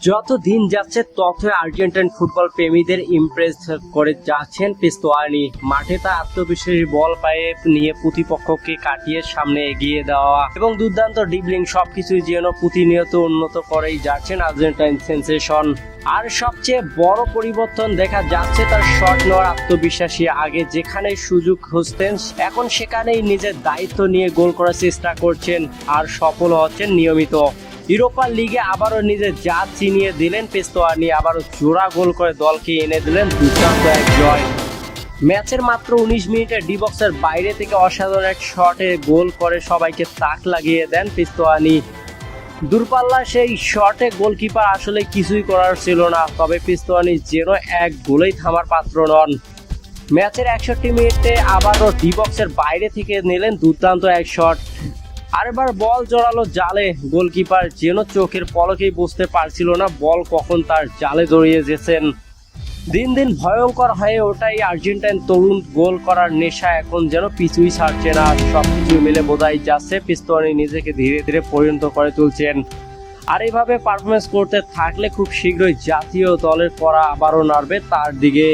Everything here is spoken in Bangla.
যত দিন যাচ্ছে তত আর্জেন্টাইন ফুটবল প্রেমীদের ইমপ্রেস করে যাচ্ছেন পেস্তোয়ানি। মাঠে তার আত্মবিশ্বাসী বল পায়ে নিয়ে প্রতিপক্ষকে কাটিয়ে সামনে এগিয়ে দেওয়া এবং দুর্দান্ত ড্রিবলিং সবকিছুই যেন প্রতিনিয়ত উন্নত করেই যাচ্ছেন আর্জেন্টাইন সেন্সেশন। আর সবচেয়ে বড় পরিবর্তন দেখা যাচ্ছে তার শট নেওয়ার আত্মবিশ্বাসী। আগে যেখানে সুযোগ খুঁজতেন এখন সেখানেই নিজের দায়িত্ব নিয়ে গোল করার চেষ্টা করছেন আর সফল হচ্ছেন নিয়মিত। ইউরোপা লিগে আবারও নিজের জাত চিনিয়ে দিলেন পেস্তোয়ানি, আবারও জোড়া গোল করে দলকে এনে দিলেন দুর্দান্ত এক জয়। ম্যাচের মাত্র 19 মিনিটে ডি বক্সের বাইরে থেকে অসাধারণ এক শটে গোল করে সবাইকে তাক লাগিয়ে দেন পেস্তোয়ানি। দূরপাল্লা সেই শটে গোলকিপার আসলে কিছুই করার ছিল না, তবে পেস্তোয়ানি যেন এক গোলেই থামার পাত্র নন। ম্যাচের 61 মিনিটে আবারও ডি বক্সের বাইরে থেকে নিলেন দুর্দান্ত এক শট। আরেকবার বল জড়ালো জালে, গোলকিপার যেন চোখের পলকেই বুঝতে পারছিল না বল কখন তার জালে জড়িয়ে গেছেন। দিন দিন ভয়ঙ্কর হয়ে ওঠাই আর্জেন্টাইন তরুণ গোল করার নেশা এখন যেন পিছুই ছাড়ছে না। সবকিছু মিলে বোঝাই যাচ্ছে পেস্তোয়ানি নিজেকে ধীরে ধীরে পরিণত করে তুলছেন। আর এইভাবে পারফরমেন্স করতে থাকলে খুব শীঘ্রই জাতীয় দলের করা আবারও নাড়বে তার দিকে।